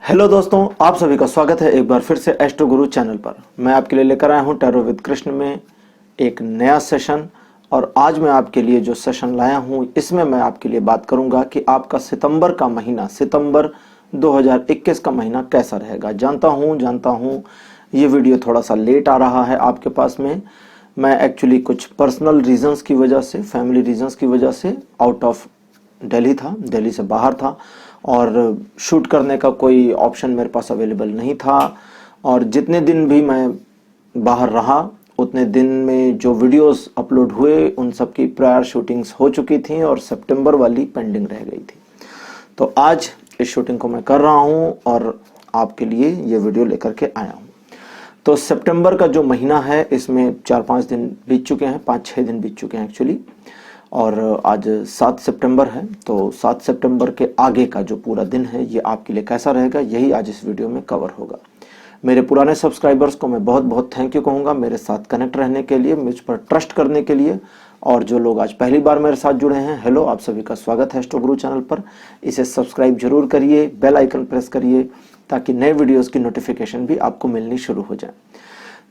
Hello दोस्तों, आप सभी का स्वागत है एक बार फिर से एस्ट्रो गुरु चैनल पर। मैं आपके लिए लेकर आया हूं टैरो विद कृष्ण में एक नया सेशन। और आज मैं आपके लिए जो सेशन लाया हूं इसमें मैं आपके लिए बात करूंगा कि आपका सितंबर का महीना, सितंबर 2021 का महीना कैसा रहेगा। जानता हूं ये वीडियो थोड़ा सा लेट आ रहा है आपके पास में। मैं एक्चुअली कुछ पर्सनल रीजंस की वजह से, फैमिली रीजंस की वजह से आउट ऑफ दिल्ली था, दिल्ली से बाहर था और शूट करने का कोई ऑप्शन मेरे पास अवेलेबल नहीं था। और जितने दिन भी मैं बाहर रहा उतने दिन में जो वीडियोस अपलोड हुए उन सब की प्रायर शूटिंग्स हो चुकी थी और सितंबर वाली पेंडिंग रह गई थी। तो आज इस शूटिंग को मैं कर रहा हूं और आपके लिए ये वीडियो लेकर के आया हूं। तो सितंबर का जो महीना है इसमें 4-5 दिन बीत चुके हैं, 5-6 दिन बीत चुके हैं एक्चुअली। और आज 7 सितंबर है, तो 7 सितंबर के आगे का जो पूरा दिन है ये आपके लिए कैसा रहेगा, यही आज इस वीडियो में कवर होगा। मेरे पुराने सब्सक्राइबर्स को मैं बहुत बहुत थैंक यू कहूँगा मेरे साथ कनेक्ट रहने के लिए, मुझ पर ट्रस्ट करने के लिए। और जो लोग आज पहली बार मेरे साथ जुड़े हैं, हेलो, आप सभी का स्वागत है एस्ट्रो गुरु चैनल पर। इसे सब्सक्राइब जरूर करिए, बेल आइकन प्रेस करिए ताकि नए वीडियोज़ की नोटिफिकेशन भी आपको मिलनी शुरू हो जाए।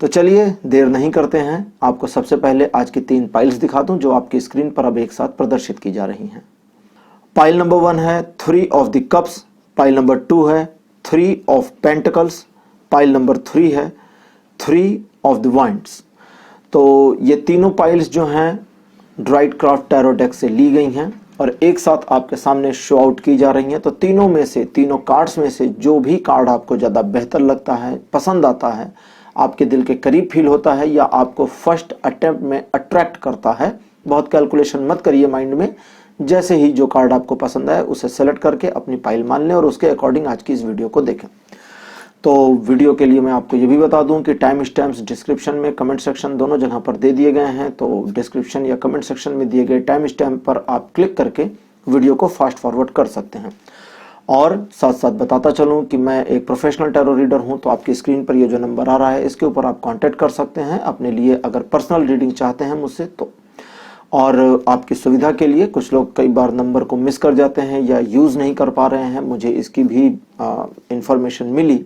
तो चलिए देर नहीं करते हैं, आपको सबसे पहले आज की 3 पाइल्स दिखा दूं जो आपकी स्क्रीन पर अब एक साथ प्रदर्शित की जा रही हैं। पाइल नंबर 1 है 3 of the cups, pile number 2 है 3 ऑफ पेंटिकल्स, पाइल नंबर 3 है 3 ऑफ द वांड्स। तो ये तीनों पाइल्स जो हैं ड्राइड क्राफ्ट टैरो डेक से ली गई हैं और एक साथ आपके सामने शो आउट की जा रही हैं। तो तीनों में से, तीनों कार्ड्स में से जो भी कार्ड आपको ज़्यादा बेहतर लगता है, पसंद आता है, आपके दिल के करीब फील होता है या आपको फर्स्ट अटेम्प्ट में अट्रैक्ट करता है, बहुत कैलकुलेशन मत करिए माइंड में, जैसे ही जो कार्ड आपको पसंद आए उसे सेलेक्ट करके अपनी पाइल मान लें और उसके अकॉर्डिंग आज की इस वीडियो को देखें। तो वीडियो के लिए मैं आपको ये भी बता दूं कि टाइम स्टैम्प्स डिस्क्रिप्शन में, कमेंट सेक्शन दोनों जगह पर दे दिए गए हैं। तो डिस्क्रिप्शन या कमेंट सेक्शन में दिए गए टाइम स्टैम्प पर आप क्लिक करके वीडियो को फास्ट फॉरवर्ड कर सकते हैं। और साथ साथ बताता चलूं कि मैं एक प्रोफेशनल टैरो रीडर हूं, तो आपकी स्क्रीन पर ये जो नंबर आ रहा है इसके ऊपर आप कांटेक्ट कर सकते हैं अपने लिए अगर पर्सनल रीडिंग चाहते हैं मुझसे तो। और आपकी सुविधा के लिए, कुछ लोग कई बार नंबर को मिस कर जाते हैं या यूज़ नहीं कर पा रहे हैं, मुझे इसकी भी इंफॉर्मेशन मिली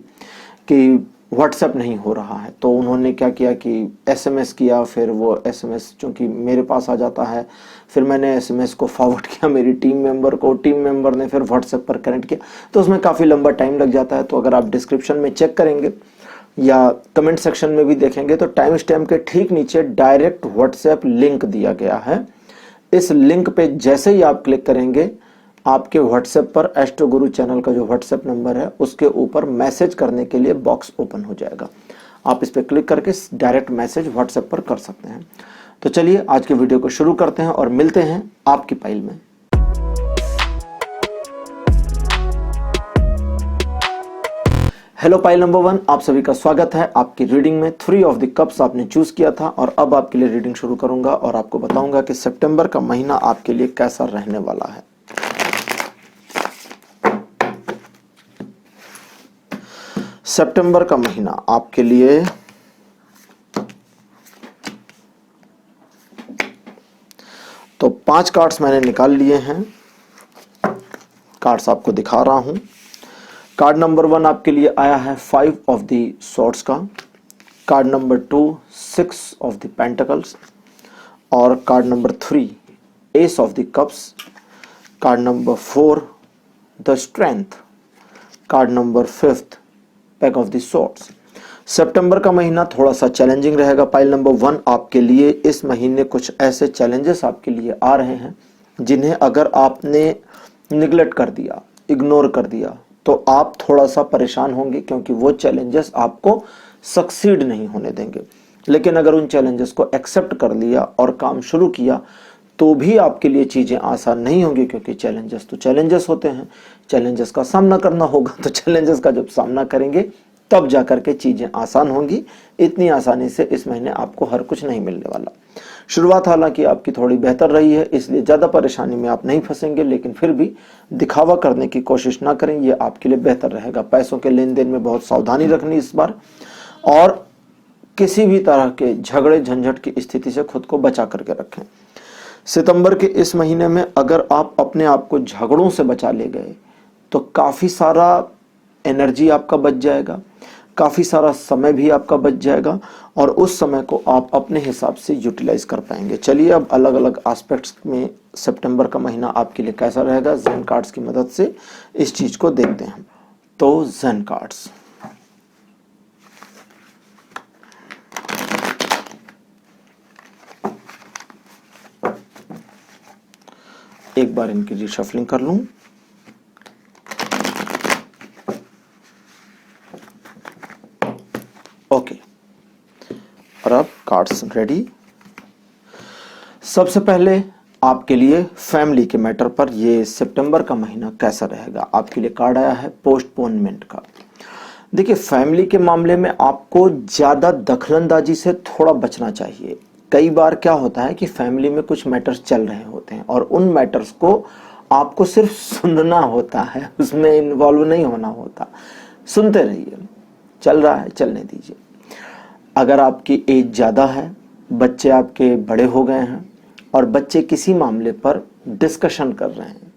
कि व्हाट्सएप नहीं हो रहा है। तो उन्होंने क्या किया कि एसएमएस किया, फिर वो एसएमएस चूंकि मेरे पास आ जाता है, फिर मैंने एसएमएस को फॉरवर्ड किया मेरी टीम मेंबर को, टीम मेंबर ने फिर व्हाट्सएप पर कनेक्ट किया, तो उसमें काफ़ी लंबा टाइम लग जाता है। तो अगर आप डिस्क्रिप्शन में चेक करेंगे या कमेंट सेक्शन में भी देखेंगे तो टाइम स्टैम्प के ठीक नीचे डायरेक्ट व्हाट्सएप लिंक दिया गया है। इस लिंक पे जैसे ही आप क्लिक करेंगे आपके व्हाट्सएप पर एस्ट्रो गुरु चैनल का जो व्हाट्सएप नंबर है उसके ऊपर मैसेज करने के लिए बॉक्स ओपन हो जाएगा। आप इस पर क्लिक करके डायरेक्ट मैसेज व्हाट्सएप पर कर सकते हैं। तो चलिए आज के वीडियो को शुरू करते हैं और मिलते हैं आपकी पाइल में। हेलो पाइल नंबर 1, आप सभी का स्वागत है आपकी रीडिंग में। 3 ऑफ द कप्स आपने चूज किया था और अब आपके लिए रीडिंग शुरू करूंगा और आपको बताऊंगा कि सितंबर का महीना आपके लिए कैसा रहने वाला है। सितंबर का महीना आपके लिए तो 5 कार्ड्स मैंने निकाल लिए हैं, कार्ड्स आपको दिखा रहा हूं। कार्ड नंबर 1 आपके लिए आया है 5 ऑफ द सॉर्ड्स का, card number 2 6 of the pentacles और card number 3 ace of the cups, card number 4 the strength, card number 5 page of the swords. सितंबर का महीना थोड़ा सा चैलेंजिंग रहेगा पाइल नंबर 1 आपके लिए। इस महीने कुछ ऐसे चैलेंजेस आपके लिए आ रहे हैं जिन्हें अगर आपने निगलेक्ट कर दिया, इग्नोर कर दिया तो आप थोड़ा सा परेशान होंगे, क्योंकि वो चैलेंजेस आपको सक्सीड नहीं होने देंगे। लेकिन अगर उन चैलेंजेस को एक्सेप्ट कर लिया और काम शुरू किया तो भी आपके लिए चीज़ें आसान नहीं होंगी, क्योंकि चैलेंजेस तो चैलेंजेस होते हैं, चैलेंजेस का सामना करना होगा। तो चैलेंजेस का जब सामना करेंगे तब जाकर के चीज़ें आसान होंगी। इतनी आसानी से इस महीने आपको हर कुछ नहीं मिलने वाला। शुरुआत हालांकि आपकी थोड़ी बेहतर रही है, इसलिए ज़्यादा परेशानी में आप नहीं फंसेंगे, लेकिन फिर भी दिखावा करने की कोशिश ना करें, ये आपके लिए बेहतर रहेगा। पैसों के लेन देन में बहुत सावधानी रखनी इस बार, और किसी भी तरह के झगड़े झंझट की स्थिति से खुद को बचा करके रखें। सितंबर के इस महीने में अगर आप अपने आप को झगड़ों से बचा ले गए तो काफ़ी सारा एनर्जी आपका बच जाएगा, काफ़ी सारा समय भी आपका बच जाएगा और उस समय को आप अपने हिसाब से यूटिलाइज कर पाएंगे। चलिए अब अलग अलग एस्पेक्ट्स में सितंबर का महीना आपके लिए कैसा रहेगा, ज़ेन कार्ड्स की मदद से इस चीज़ को देखते हैं। तो ज़ेन कार्ड्स, एक बार इनकी रिशफलिंग कर लूं। ओके, और अब कार्ड्स रेडी। सबसे पहले आपके लिए फैमिली के मैटर पर ये सितंबर का महीना कैसा रहेगा, आपके लिए कार्ड आया है पोस्टपोनमेंट का। देखिए, फैमिली के मामले में आपको ज्यादा दखलंदाजी से थोड़ा बचना चाहिए। कई बार क्या होता है कि फैमिली में कुछ मैटर्स चल रहे होते हैं और उन मैटर्स को आपको सिर्फ सुनना होता है, उसमें इन्वॉल्व नहीं होना होता। सुनते रहिए, चल रहा है चलने दीजिए। अगर आपकी एज ज़्यादा है, बच्चे आपके बड़े हो गए हैं और बच्चे किसी मामले पर डिस्कशन कर रहे हैं,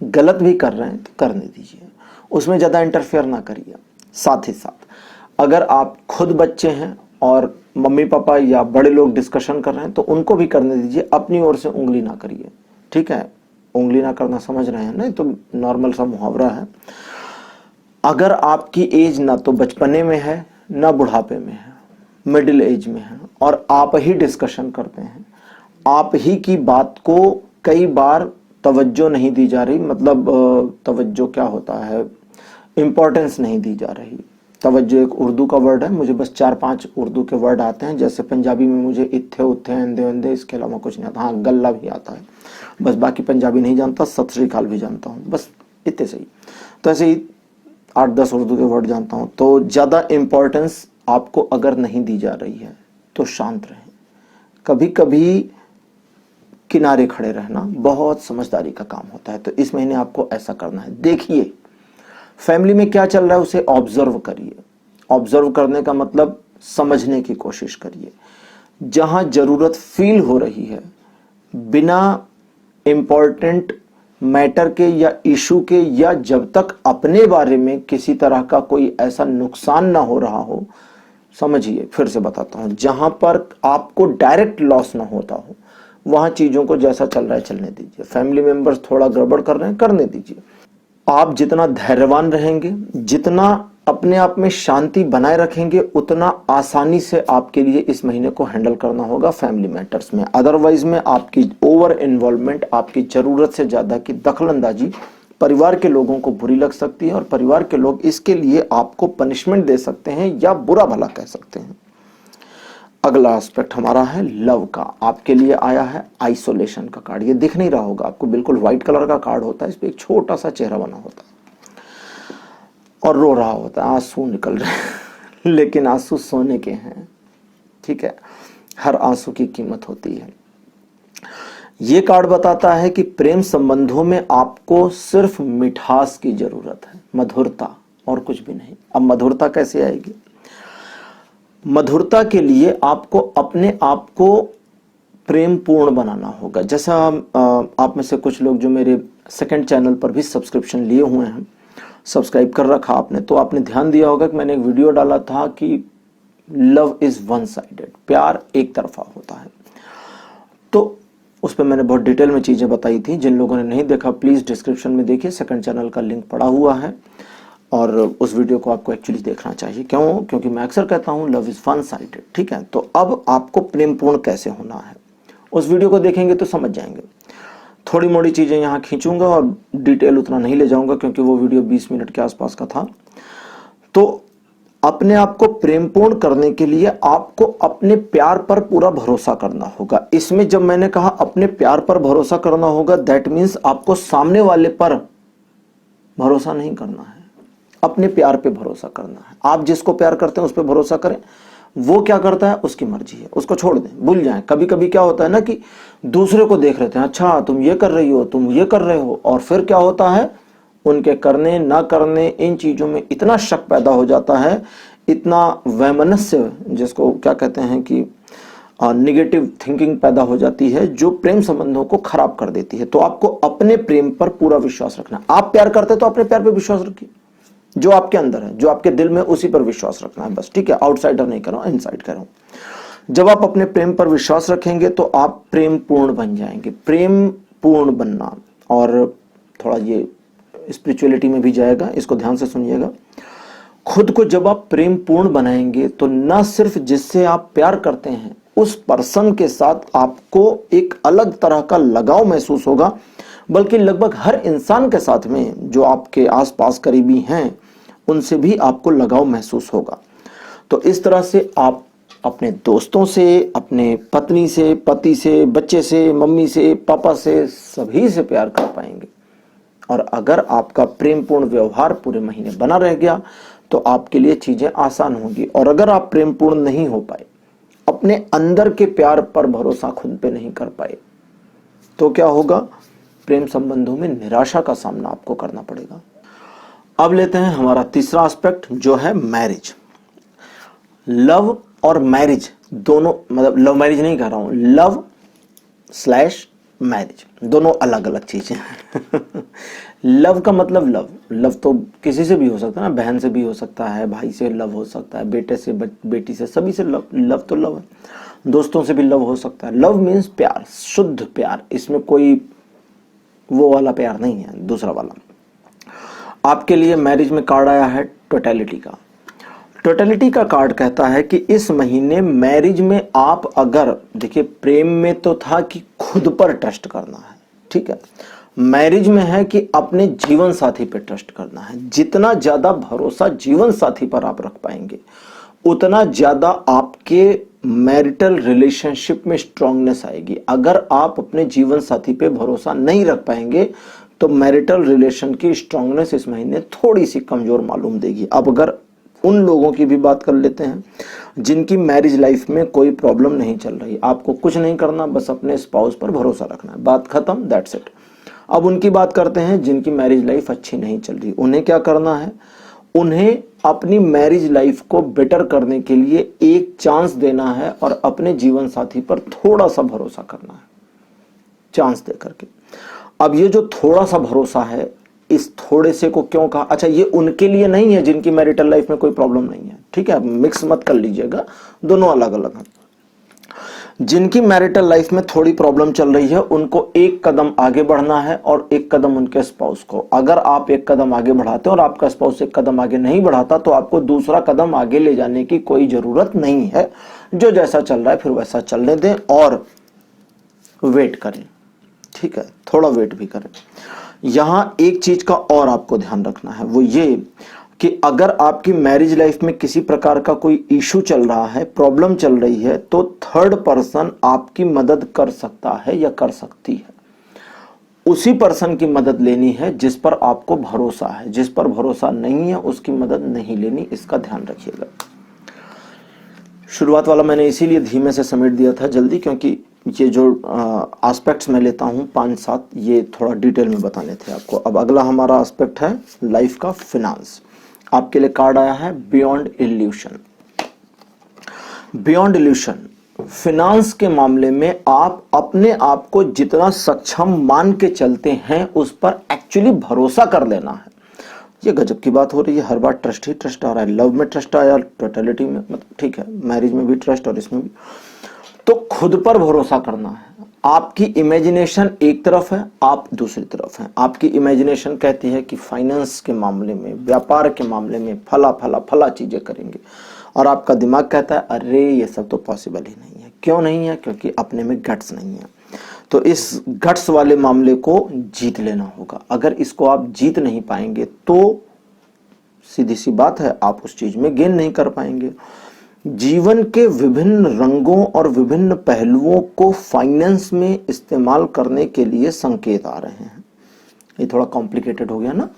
गलत भी कर रहे हैं, तो करने दीजिए, उसमें ज़्यादा इंटरफेयर ना करिए। साथ ही साथ अगर आप खुद बच्चे हैं और मम्मी पापा या बड़े लोग डिस्कशन कर रहे हैं तो उनको भी करने दीजिए, अपनी ओर से उंगली ना करिए। ठीक है, उंगली ना करना समझ रहे हैं ना, तो नॉर्मल सा मुहावरा है। अगर आपकी एज ना तो बचपने में है ना बुढ़ापे में है, मिडिल एज में है और आप ही डिस्कशन करते हैं, आप ही की बात को कई बार तवज्जो नहीं दी जा रही, मतलब तवज्जो क्या होता है, इंपॉर्टेंस नहीं दी जा रही। तवज्जो एक उर्दू का वर्ड है, मुझे बस 4-5 उर्दू के वर्ड आते हैं, जैसे पंजाबी में मुझे इत्थे उत्थे अंधे अंधे, इसके अलावा कुछ नहीं आता। हाँ, गल्ला भी आता है, बस बाकी पंजाबी नहीं जानता, सत श्री अकाल भी जानता हूँ, बस इतने सही। तो ऐसे ही 8-10 उर्दू के वर्ड जानता हूँ। तो ज़्यादा इम्पोर्टेंस आपको अगर नहीं दी जा रही है तो शांत रहें। कभी कभी किनारे खड़े रहना बहुत समझदारी का काम होता है, तो इस महीने आपको ऐसा करना है। देखिए फैमिली में क्या चल रहा है, उसे ऑब्जर्व करिए। ऑब्जर्व करने का मतलब समझने की कोशिश करिए। जहां जरूरत फील हो रही है, बिना इम्पोर्टेंट मैटर के या इशू के, या जब तक अपने बारे में किसी तरह का कोई ऐसा नुकसान ना हो रहा हो, समझिए, फिर से बताता हूं, जहां पर आपको डायरेक्ट लॉस ना होता हो, वहां चीजों को जैसा चल रहा है चलने दीजिए। फैमिली मेंबर्स थोड़ा गड़बड़ कर रहे हैं, करने दीजिए। आप जितना धैर्यवान रहेंगे, जितना अपने आप में शांति बनाए रखेंगे, उतना आसानी से आपके लिए इस महीने को हैंडल करना होगा फैमिली मैटर्स में। अदरवाइज में आपकी ओवर इन्वॉल्वमेंट, आपकी जरूरत से ज्यादा की दखलंदाजी परिवार के लोगों को बुरी लग सकती है और परिवार के लोग इसके लिए आपको पनिशमेंट दे सकते हैं या बुरा भला कह सकते हैं। अगला एस्पेक्ट हमारा है लव का। आपके लिए आया है आइसोलेशन का कार्ड। ये दिख नहीं रहा होगा आपको, बिल्कुल व्हाइट कलर का कार्ड होता है, इस पे एक छोटा सा चेहरा बना होता है और रो रहा होता है, आंसू निकल रहे हैं लेकिन आंसू सोने के हैं। ठीक है, हर आंसू की कीमत होती है। ये कार्ड बताता है कि प्रेम संबंधों में आपको सिर्फ मिठास की जरूरत है, मधुरता, और कुछ भी नहीं। अब मधुरता कैसे आएगी? मधुरता के लिए आपको अपने आप को प्रेम पूर्ण बनाना होगा। जैसा आप में से कुछ लोग जो मेरे सेकंड चैनल पर भी सब्सक्रिप्शन लिए हुए हैं, सब्सक्राइब कर रखा आपने, तो आपने ध्यान दिया होगा कि मैंने एक वीडियो डाला था कि लव इज वन साइडेड, प्यार एक तरफा होता है। तो उस पर मैंने बहुत डिटेल में चीजें बताई थी। जिन लोगों ने नहीं देखा प्लीज डिस्क्रिप्शन में देखिए, सेकंड चैनल का लिंक पड़ा हुआ है और उस वीडियो को आपको एक्चुअली देखना चाहिए। क्यों? क्योंकि मैं अक्सर कहता हूं लव इज वन साइडेड। ठीक है, तो अब आपको प्रेमपूर्ण कैसे होना है, उस वीडियो को देखेंगे तो समझ जाएंगे। थोड़ी मोड़ी चीजें यहाँ खींचूंगा और डिटेल उतना नहीं ले जाऊंगा क्योंकि वो वीडियो 20 मिनट के आसपास का था। तो अपने आप को प्रेमपूर्ण करने के लिए आपको अपने प्यार पर पूरा भरोसा करना होगा। इसमें जब मैंने कहा अपने प्यार पर भरोसा करना होगा, दैट मीन्स आपको सामने वाले पर भरोसा नहीं करना है, अपने प्यार पे भरोसा करना है। आप जिसको प्यार करते हैं उस पर भरोसा करें, वो क्या करता है उसकी मर्जी है, उसको छोड़ दें, भूल जाएं। कभी कभी क्या होता है ना कि दूसरे को देख रहे थे, अच्छा तुम ये कर रही हो, तुम ये कर रहे हो, और फिर क्या होता है उनके करने ना करने, इन चीजों में इतना शक पैदा हो जाता है, इतना वैमनस्य, जिसको क्या कहते हैं कि निगेटिव थिंकिंग पैदा हो जाती है, जो प्रेम संबंधों को खराब कर देती है। तो आपको अपने प्रेम पर पूरा विश्वास रखना। आप प्यार करते तो अपने प्यार पे विश्वास रखिए, जो आपके अंदर है, जो आपके दिल में, उसी पर विश्वास रखना है बस, ठीक है। आउटसाइडर नहीं कर रहा हूं, इनसाइड कर रहा हूं। जब आप अपने प्रेम पर विश्वास रखेंगे तो आप प्रेम पूर्ण बन जाएंगे। प्रेम पूर्ण बनना, और थोड़ा ये स्पिरिचुअलिटी में भी जाएगा, इसको ध्यान से सुनिएगा। खुद को जब आप प्रेम पूर्ण बनाएंगे तो न सिर्फ जिससे आप प्यार करते हैं उस पर्सन के साथ आपको एक अलग तरह का लगाव महसूस होगा, बल्कि लगभग हर इंसान के साथ में जो आपके आसपास करीबी हैं उनसे भी आपको लगाव महसूस होगा। तो इस तरह से आप अपने दोस्तों से, अपने पत्नी से, पति से, बच्चे से, मम्मी से, पापा से, सभी से प्यार कर पाएंगे। और अगर आपका प्रेमपूर्ण व्यवहार पूरे महीने बना रह गया तो आपके लिए चीजें आसान होंगी। और अगर आप प्रेमपूर्ण नहीं हो पाए, अपने अंदर के प्यार पर भरोसा खुद पे नहीं कर पाए, तो क्या होगा? प्रेम संबंधों में निराशा का सामना आपको करना पड़ेगा। अब लेते हैं हमारा तीसरा एस्पेक्ट, जो है मैरिज। लव और मैरिज दोनों, मतलब लव मैरिज नहीं कर रहा हूं, लव स्लैश मैरिज, दोनों अलग अलग चीजें हैं। लव का मतलब लव तो किसी से भी हो सकता है ना, बहन से भी हो सकता है, भाई से लव हो सकता है, बेटे से, बेटी से, सभी से लव तो लव है। दोस्तों से भी लव हो सकता है। लव मीन्स प्यार, शुद्ध प्यार, इसमें कोई वो वाला प्यार नहीं है, दूसरा वाला। आपके लिए मैरिज में कार्ड आया है टोटलिटी का। टोटलिटी का कार्ड कहता है कि इस महीने मैरिज में आप अगर, देखिए प्रेम में तो था कि खुद पर ट्रस्ट करना है, ठीक है। मैरिज में है कि अपने जीवन साथी पर ट्रस्ट करना है। जितना ज्यादा भरोसा जीवन साथी पर आप रख पाएंगे, उतना ज्यादा आपके मैरिटल रिलेशनशिप में स्ट्रांगनेस आएगी। अगर आप अपने जीवन साथी पे भरोसा नहीं रख पाएंगे तो मैरिटल रिलेशन की स्ट्रांगनेस इस महीने थोड़ी सी कमजोर मालूम देगी। अब अगर उन लोगों की भी बात कर लेते हैं जिनकी मैरिज लाइफ में कोई प्रॉब्लम नहीं चल रही, आपको कुछ नहीं करना, बस अपने स्पाउस पर भरोसा रखना है, बात खत्म, दैट्स इट। अब उनकी बात करते हैं जिनकी मैरिज लाइफ अच्छी नहीं चल रही। उन्हें क्या करना है? उन्हें अपनी मैरिज लाइफ को बेटर करने के लिए एक चांस देना है और अपने जीवन साथी पर थोड़ा सा भरोसा करना है, चांस दे करके। अब ये जो थोड़ा सा भरोसा है, इस थोड़े से को क्यों कहा? अच्छा, ये उनके लिए नहीं है जिनकी मैरिटल लाइफ में कोई प्रॉब्लम नहीं है, ठीक है, मिक्स मत कर लीजिएगा, दोनों अलग अलग हैं। जिनकी मैरिटल लाइफ में थोड़ी प्रॉब्लम चल रही है उनको एक कदम आगे बढ़ना है और एक कदम उनके स्पाउस को। अगर आप एक कदम आगे बढ़ाते हैं और आपका स्पाउस एक कदम आगे नहीं बढ़ाता तो आपको दूसरा कदम आगे ले जाने की कोई जरूरत नहीं है। जो जैसा चल रहा है फिर वैसा चलने दें और वेट करें, ठीक है, थोड़ा वेट भी करें। यहां एक चीज का और आपको ध्यान रखना है, वो ये कि अगर आपकी मैरिज लाइफ में किसी प्रकार का कोई इशू चल रहा है, प्रॉब्लम चल रही है, तो थर्ड पर्सन आपकी मदद कर सकता है या कर सकती है। उसी पर्सन की मदद लेनी है जिस पर आपको भरोसा है। जिस पर भरोसा नहीं है उसकी मदद नहीं लेनी, इसका ध्यान रखिएगा। शुरुआत वाला मैंने इसीलिए धीमे से समेट दिया था जल्दी, क्योंकि ये जो एस्पेक्ट्स मैं लेता हूं 5-7, ये थोड़ा डिटेल में बताने थे आपको। अब अगला हमारा एस्पेक्ट है लाइफ का फिनांस। आपके लिए कार्ड आया है beyond evolution. Beyond evolution, finance के मामले में आप अपने आप को जितना सक्षम मान के चलते हैं उस पर एक्चुअली भरोसा कर लेना है। ये गजब की बात हो रही है, हर बार ट्रस्ट ही ट्रस्ट आ रहा है। लव में ट्रस्ट आया, टोटलिटी में, मतलब ठीक है, मैरिज में भी ट्रस्ट और इसमें भी। तो खुद पर भरोसा करना है। आपकी इमेजिनेशन एक तरफ है, आप दूसरी तरफ हैं। आपकी इमेजिनेशन कहती है कि फाइनेंस के मामले में, व्यापार के मामले में फला फला फला चीजें करेंगे, और आपका दिमाग कहता है अरे ये सब तो पॉसिबल ही नहीं है। क्यों नहीं है? क्योंकि अपने में गट्स नहीं है। तो इस गट्स वाले मामले को जीत लेना होगा। अगर इसको आप जीत नहीं पाएंगे तो सीधी सी बात है, आप उस चीज में गेन नहीं कर पाएंगे। जीवन के विभिन्न रंगों और विभिन्न पहलुओं को फाइनेंस में इस्तेमाल करने के लिए संकेत आ रहे हैं। ये थोड़ा कॉम्प्लिकेटेड हो गया ना?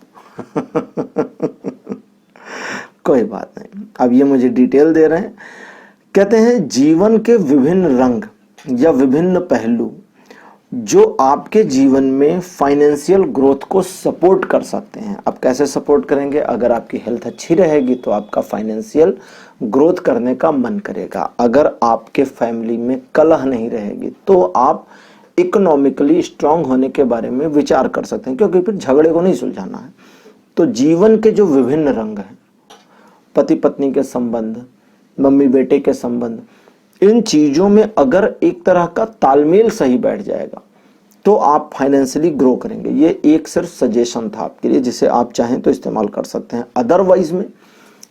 कोई बात नहीं, अब ये मुझे डिटेल दे रहे हैं। कहते हैं जीवन के विभिन्न रंग या विभिन्न पहलू जो आपके जीवन में फाइनेंशियल ग्रोथ को सपोर्ट कर सकते हैं। अब कैसे सपोर्ट करेंगे? अगर आपकी हेल्थ अच्छी रहेगी तो आपका फाइनेंशियल ग्रोथ करने का मन करेगा। अगर आपके फैमिली में कलह नहीं रहेगी तो आप इकोनॉमिकली स्ट्रांग होने के बारे में विचार कर सकते हैं, क्योंकि फिर झगड़े को नहीं सुलझाना है। तो जीवन के जो विभिन्न रंग हैं, पति पत्नी के संबंध, मम्मी बेटे के संबंध, इन चीजों में अगर एक तरह का तालमेल सही बैठ जाएगा तो आप फाइनेंशियली ग्रो करेंगे। ये एक सिर्फ सजेशन था आपके लिए, जिसे आप चाहें तो इस्तेमाल कर सकते हैं। अदरवाइज में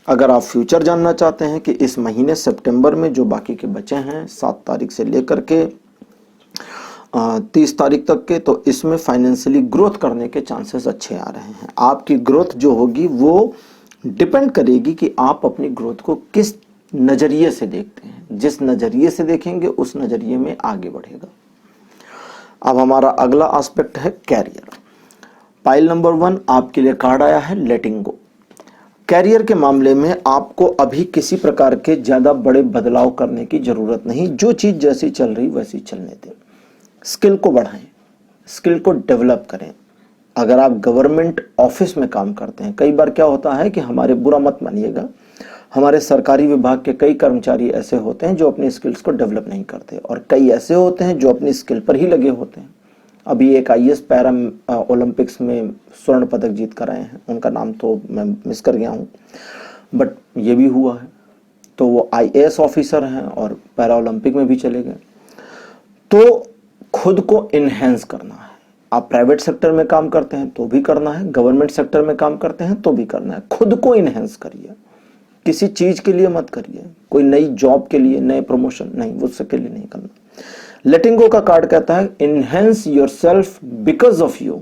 अगर आप फ्यूचर जानना चाहते हैं कि इस महीने सितंबर में जो बाकी के बचे हैं 7 तारीख से लेकर के 30 तारीख तक के, तो इसमें फाइनेंशियली ग्रोथ करने के चांसेस अच्छे आ रहे हैं। आपकी ग्रोथ जो होगी वो डिपेंड करेगी कि आप अपनी ग्रोथ को किस नजरिए से देखते हैं। जिस नजरिए से देखेंगे उस नजरिए में आगे बढ़ेगा। अब हमारा अगला एस्पेक्ट है कैरियर। पाइल नंबर 1 आपके लिए कार्ड आया है लेटिंग गो। कैरियर के मामले में आपको अभी किसी प्रकार के ज्यादा बड़े बदलाव करने की जरूरत नहीं। जो चीज जैसी चल रही वैसी चलने दें। स्किल को बढ़ाएं, स्किल को डेवलप करें। अगर आप गवर्नमेंट ऑफिस में काम करते हैं, कई बार क्या होता है कि हमारे, बुरा मत मानिएगा, हमारे सरकारी विभाग के कई कर्मचारी ऐसे होते हैं जो अपनी स्किल्स को डेवलप नहीं करते, और कई ऐसे होते हैं जो अपनी स्किल पर ही लगे होते हैं। अभी एक आईएएस पैरा ओलंपिक्स में स्वर्ण पदक जीत कर आए हैं, उनका नाम तो मैं मिस कर गया हूँ, बट ये भी हुआ है। तो वो आईएएस ऑफिसर हैं और पैरा ओलंपिक में भी चले गए। तो खुद को इनहेंस करना है। आप प्राइवेट सेक्टर में काम करते हैं तो भी करना है, गवर्नमेंट सेक्टर में काम करते हैं तो भी करना है। खुद को इनहेंस करिए, किसी चीज के लिए मत करिए, कोई नई जॉब के लिए, नए प्रमोशन नहीं, वो उसके लिए नहीं करना। लेटिंग गो का कार्ड कहता है enhance yourself because of you.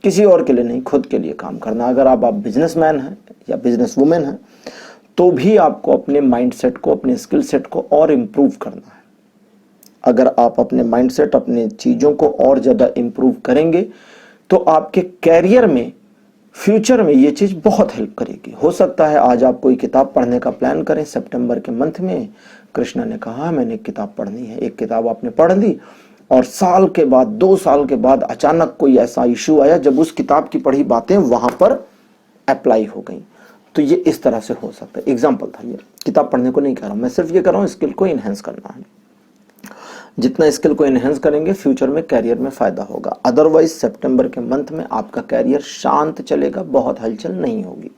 किसी और के लिए नहीं, खुद के लिए काम करना। अगर आप बिजनेसमैन हैं या बिजनेस वुमेन हैं तो भी आपको अपने माइंडसेट को, अपने स्किल सेट को और इम्प्रूव करना है। अगर आप अपने माइंडसेट, अपने चीजों को और ज्यादा इम्प्रूव करेंगे तो आपके कैरियर में, फ्यूचर में ये चीज बहुत हेल्प करेगी। हो सकता है आज आप कोई किताब पढ़ने का प्लान करें सितंबर के मंथ में, कृष्णा ने कहा मैंने एक किताब पढ़नी है, एक किताब आपने पढ़ ली और साल के बाद, 2 साल के बाद अचानक कोई ऐसा इश्यू आया जब उस किताब की पढ़ी बातें वहां पर अप्लाई हो गई। तो ये इस तरह से हो सकता है। एग्जाम्पल था ये, किताब पढ़ने को नहीं कह रहा हूं मैं, सिर्फ ये कह रहा हूं स्किल को इनहेंस करना है। जितना स्किल को एनहेंस करेंगे फ्यूचर में कैरियर में फायदा होगा। अदरवाइज सितंबर के मंथ में आपका कैरियर शांत चलेगा, बहुत हलचल नहीं होगी।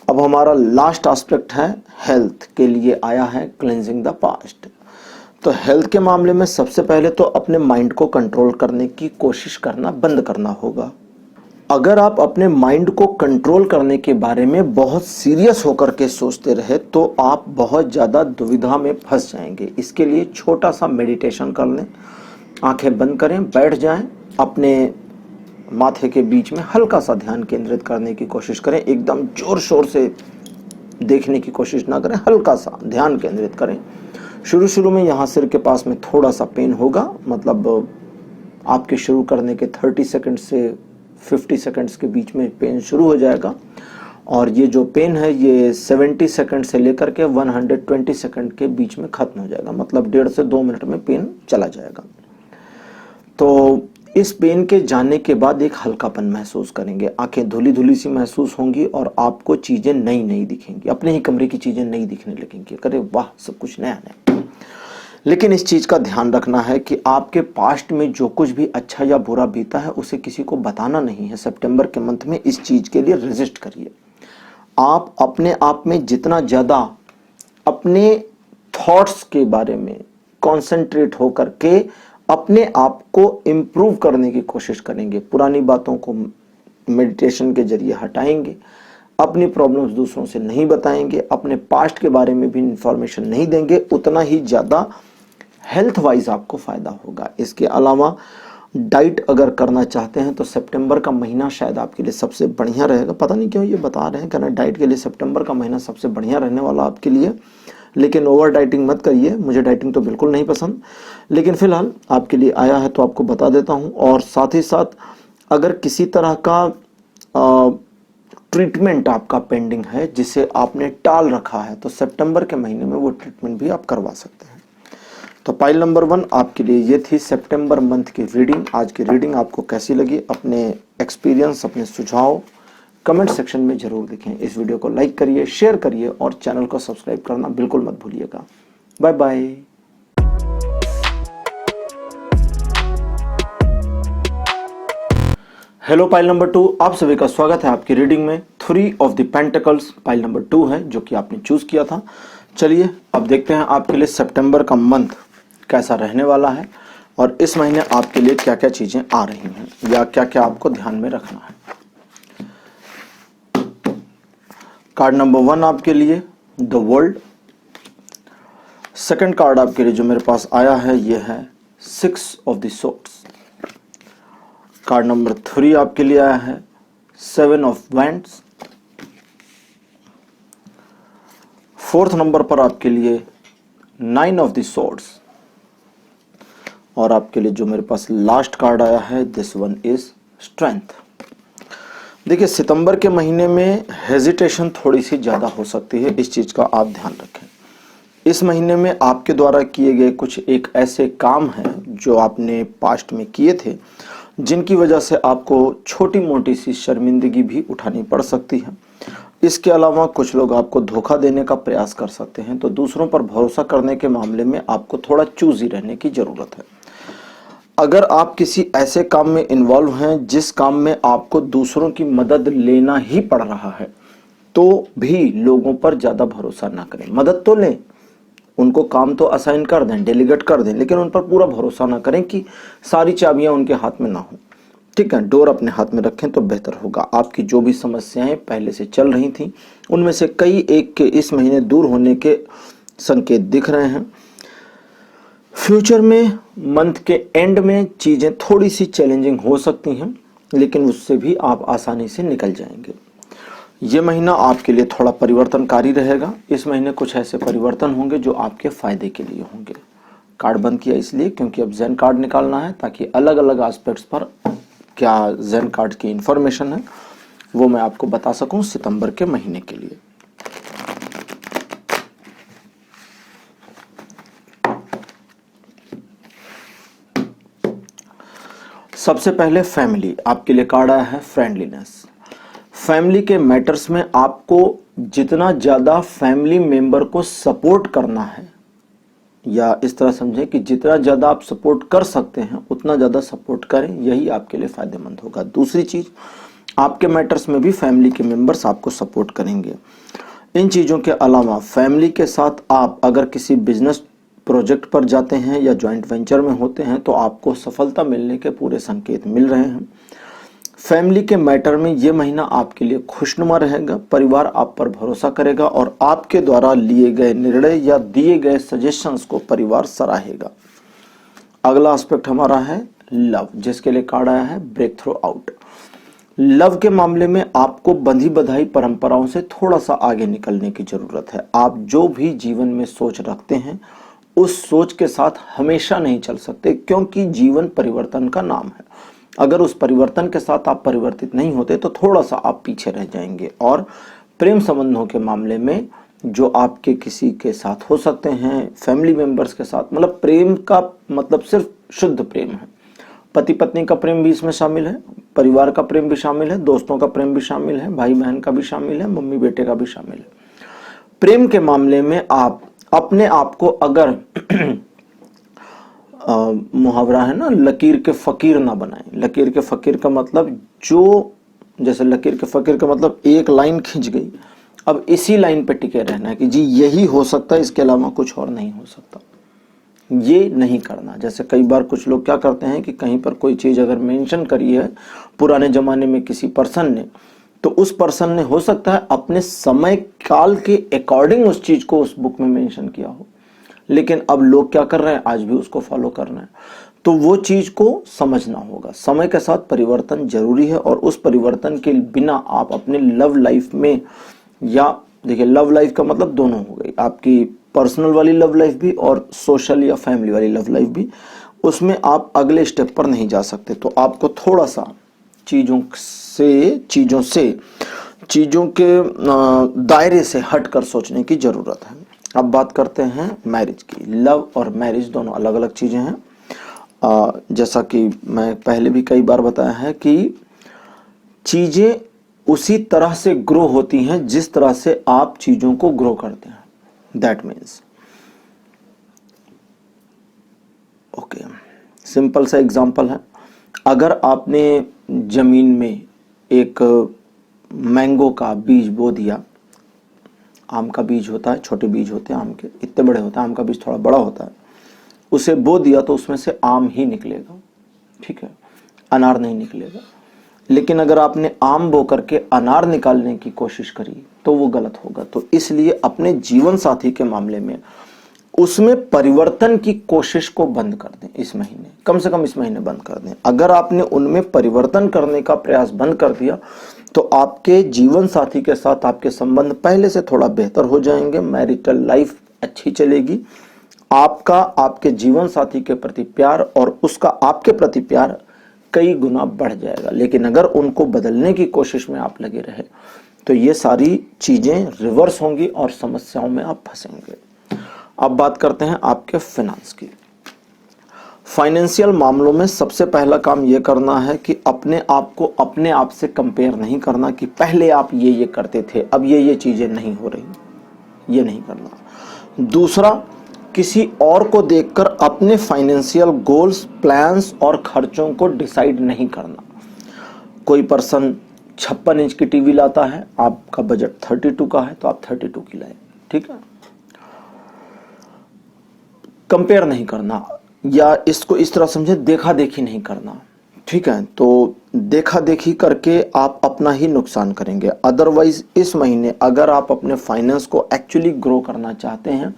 अब हमारा लास्ट एस्पेक्ट है हेल्थ के लिए आया है क्लेंजिंग द पास्ट। तो हेल्थ के मामले में सबसे पहले तो अपने माइंड को कंट्रोल करने की कोशिश करना बंद करना होगा। अगर आप अपने माइंड को कंट्रोल करने के बारे में बहुत सीरियस होकर के सोचते रहे तो आप बहुत ज़्यादा दुविधा में फंस जाएंगे। इसके लिए छोटा सा मेडिटेशन कर लें, आंखें बंद करें, बैठ जाएं, अपने माथे के बीच में हल्का सा ध्यान केंद्रित करने की कोशिश करें। एकदम जोर शोर से देखने की कोशिश ना करें, हल्का सा ध्यान केंद्रित करें। शुरू में यहाँ सिर के पास में थोड़ा सा पेन होगा, मतलब आपके शुरू करने के 30 सेकंड से 50 सेकंड्स के बीच में पेन शुरू हो जाएगा, और ये जो पेन है ये 70 सेकंड से लेकर के 120 सेकंड के बीच में खत्म हो जाएगा, मतलब 1.5 से 2 मिनट में पेन चला जाएगा। तो इस पेन के जाने के बाद एक हल्कापन महसूस करेंगे, आंखें धुली धुली सी महसूस होंगी और आपको चीजें नई नई दिखेंगी, अपने ही कमरे की चीजें नई दिखने लगेंगी। अरे वाह, सब कुछ नया नया। लेकिन इस चीज का ध्यान रखना है कि आपके पास्ट में जो कुछ भी अच्छा या बुरा बीता है उसे किसी को बताना नहीं है। सितंबर के मंथ में इस चीज के लिए रेजिस्ट करिए। आप अपने आप में जितना ज्यादा अपने थॉट्स के बारे में कॉन्सेंट्रेट होकर के अपने आप को इम्प्रूव करने की कोशिश करेंगे, पुरानी बातों को मेडिटेशन के जरिए हटाएंगे, अपनी प्रॉब्लम्स दूसरों से नहीं बताएंगे, अपने पास्ट के बारे में भी इंफॉर्मेशन नहीं देंगे, उतना ही ज्यादा हेल्थ वाइज आपको फायदा होगा। इसके अलावा डाइट अगर करना चाहते हैं तो सितंबर का महीना शायद आपके लिए सबसे बढ़िया रहेगा। पता नहीं क्यों ये बता रहे हैं, कहना डाइट के लिए सितंबर का महीना सबसे बढ़िया रहने वाला आपके लिए, लेकिन ओवर डाइटिंग मत करिए। मुझे डाइटिंग तो बिल्कुल नहीं पसंद, लेकिन फिलहाल आपके लिए आया है तो आपको बता देता हूं। और साथ ही साथ अगर किसी तरह का ट्रीटमेंट आपका पेंडिंग है जिसे आपने टाल रखा है तो सितंबर के महीने में वो ट्रीटमेंट भी आप करवा सकते हैं। तो पाइल नंबर 1 आपके लिए ये थी सितंबर मंथ की रीडिंग। आज की रीडिंग आपको कैसी लगी, अपने एक्सपीरियंस, अपने सुझाव कमेंट सेक्शन में जरूर लिखें। इस वीडियो को लाइक करिए, शेयर करिए और चैनल को सब्सक्राइब करना बिल्कुल मत भूलिएगा। Bye bye. Hello pile number 2, आप सभी का स्वागत है आपकी रीडिंग में। 3 of the pentacles pile number 2 है जो कि आपने चूज किया था। चलिए अब देखते हैं आपके लिए सितंबर का मंथ कैसा रहने वाला है और इस महीने आपके लिए क्या क्या चीजें आ रही हैं या क्या क्या आपको ध्यान में रखना है। कार्ड नंबर 1 आपके लिए द वर्ल्ड। सेकंड कार्ड आपके लिए जो मेरे पास आया है ये है 6 of the swords. Card number 3 आपके लिए आया है 7 ऑफ वैंड्स। फोर्थ नंबर पर आपके लिए 9 ऑफ द सोर्ड्स और आपके लिए जो मेरे पास लास्ट कार्ड आया है दिस वन इज स्ट्रेंथ। देखिए सितंबर के महीने में हेजिटेशन थोड़ी सी ज्यादा हो सकती है, इस चीज का आप ध्यान रखें। इस महीने में आपके द्वारा किए गए कुछ एक ऐसे काम हैं जो आपने पास्ट में किए थे जिनकी वजह से आपको छोटी मोटी सी शर्मिंदगी भी उठानी पड़ सकती है। इसके अलावा कुछ लोग आपको धोखा देने का प्रयास कर सकते हैं, तो दूसरों पर भरोसा करने के मामले में आपको थोड़ा चूजी रहने की जरूरत है। अगर आप किसी ऐसे काम में इन्वॉल्व हैं जिस काम में आपको दूसरों की मदद लेना ही पड़ रहा है तो भी लोगों पर ज्यादा भरोसा ना करें। मदद तो लें, उनको काम तो असाइन कर दें, डेलीगेट कर दें, लेकिन उन पर पूरा भरोसा ना करें कि सारी चाबियां उनके हाथ में ना हो। ठीक है, डोर अपने हाथ में रखें तो बेहतर होगा। आपकी जो भी समस्याएं पहले से चल रही थी उनमें से कई एक के इस महीने दूर होने के संकेत दिख रहे हैं। फ्यूचर में मंथ के एंड में चीजें थोड़ी सी चैलेंजिंग हो सकती हैं, लेकिन उससे भी आप आसानी से निकल जाएंगे। ये महीना आपके लिए थोड़ा परिवर्तनकारी रहेगा। इस महीने कुछ ऐसे परिवर्तन होंगे जो आपके फायदे के लिए होंगे। कार्ड बंद किया इसलिए क्योंकि अब जेन कार्ड निकालना है ताकि अलग अलग एस्पेक्ट्स पर क्या जेन कार्ड की इंफॉर्मेशन है वो मैं आपको बता सकूं सितंबर के महीने के लिए। सबसे पहले फैमिली, आपके लिए कार्ड आया है फ्रेंडलीनेस। फैमिली के मैटर्स में आपको जितना ज्यादा फैमिली मेंबर को सपोर्ट करना है, या इस तरह समझें कि जितना ज्यादा आप सपोर्ट कर सकते हैं उतना ज्यादा सपोर्ट करें, यही आपके लिए फायदेमंद होगा। दूसरी चीज, आपके मैटर्स में भी फैमिली के मेंबर्स आपको सपोर्ट करेंगे। इन चीजों के अलावा फैमिली के साथ आप अगर किसी बिजनेस प्रोजेक्ट पर जाते हैं या जॉइंट वेंचर में होते हैं तो आपको सफलता मिलने के पूरे संकेत मिल रहे हैं। फैमिली के मैटर में यह महीना आपके लिए खुशनुमा रहेगा। परिवार आप पर भरोसा करेगा और आपके द्वारा लिए गए निर्णय या दिए गए सजेशंस को परिवार सराहेगा। अगला एस्पेक्ट हमारा है लव, जिसके लिए कार्ड आया है ब्रेक थ्रू आउट। लव के मामले में आपको बंधी बधाई परंपराओं से थोड़ा सा आगे निकलने की जरूरत है। आप जो भी जीवन में सोच रखते हैं उस सोच के साथ हमेशा नहीं चल सकते, क्योंकि जीवन परिवर्तन का नाम है। अगर उस परिवर्तन के साथ आप परिवर्तित नहीं होते तो थोड़ा सा आप पीछे रह जाएंगे। और प्रेम संबंधों के मामले में जो आपके किसी के साथ हो सकते हैं, फैमिली मेंबर्स के साथ, मतलब प्रेम का मतलब सिर्फ शुद्ध प्रेम है। पति पत्नी का प्रेम भी इसमें शामिल है, परिवार का प्रेम भी शामिल है, दोस्तों का प्रेम भी शामिल है, भाई बहन का भी शामिल है, मम्मी बेटे का भी शामिल है। प्रेम के मामले में आप अपने आप को अगर मुहावरा है ना, लकीर के फकीर ना बनाएं। लकीर के फकीर का मतलब जो, जैसे लकीर के फकीर का मतलब एक लाइन खिंच गई, अब इसी लाइन पे टिके रहना है कि जी यही हो सकता है, इसके अलावा कुछ और नहीं हो सकता। ये नहीं करना। जैसे कई बार कुछ लोग क्या करते हैं कि कहीं पर कोई चीज अगर मेंशन करी है पुराने जमाने में किसी पर्सन ने, तो उस पर्सन ने हो सकता है अपने समय काल के अकॉर्डिंग उस चीज को उस बुक में मेंशन किया हो, लेकिन अब लोग क्या कर रहे हैं, आज भी उसको फॉलो कर रहे हैं। तो वो चीज को समझना होगा। समय के साथ परिवर्तन जरूरी है और उस परिवर्तन के बिना आप अपने लव लाइफ में, या देखिए लव लाइफ का मतलब दोनों हो गई, आपकी पर्सनल वाली लव लाइफ भी और सोशल या फैमिली वाली लव लाइफ भी, उसमें आप अगले स्टेप पर नहीं जा सकते। तो आपको थोड़ा सा चीजों के दायरे से हटकर सोचने की जरूरत है। अब बात करते हैं मैरिज की। लव और मैरिज दोनों अलग अलग चीजें हैं। जैसा कि मैं पहले भी कई बार बताया है कि चीजें उसी तरह से ग्रो होती हैं जिस तरह से आप चीजों को ग्रो करते हैं। दैट मीन्स ओके, सिंपल सा एग्जांपल है, अगर आपने जमीन में एक मैंगो का बीज बो दिया, आम का बीज होता है, छोटे बीज होते हैं आम के, इतने बड़े होते हैं, आम का बीज थोड़ा बड़ा होता है, उसे बो दिया तो उसमें से आम ही निकलेगा, ठीक है, अनार नहीं निकलेगा। लेकिन अगर आपने आम बो करके अनार निकालने की कोशिश करी तो वो गलत होगा। तो इसलिए अपने जीवन साथी के मामले में उसमें परिवर्तन की कोशिश को बंद कर दें इस महीने, कम से कम इस महीने बंद कर दें। अगर आपने उनमें परिवर्तन करने का प्रयास बंद कर दिया तो आपके जीवन साथी के साथ आपके संबंध पहले से थोड़ा बेहतर हो जाएंगे, मैरिटल लाइफ अच्छी चलेगी, आपका आपके जीवन साथी के प्रति प्यार और उसका आपके प्रति प्यार कई गुना बढ़ जाएगा। लेकिन अगर उनको बदलने की कोशिश में आप लगे रहे तो ये सारी चीजें रिवर्स होंगी और समस्याओं में आप फंसेंगे। अब बात करते हैं आपके फाइनेंस की। फाइनेंशियल मामलों में सबसे पहला काम यह करना है कि अपने आप को अपने आप से कंपेयर नहीं करना कि पहले आप ये करते थे, अब ये चीजें नहीं हो रही, ये नहीं करना। दूसरा, किसी और को देखकर अपने फाइनेंशियल गोल्स, प्लान्स और खर्चों को डिसाइड नहीं करना। कोई पर्सन 56 इंच की टीवी लाता है, आपका बजट 32 का है तो आप 32 की लाए, ठीक है। कंपेयर नहीं करना, या इसको इस तरह समझे, देखा देखी नहीं करना, ठीक है। तो देखा देखी करके आप अपना ही नुकसान करेंगे। अदरवाइज इस महीने अगर आप अपने फाइनेंस को एक्चुअली ग्रो करना चाहते हैं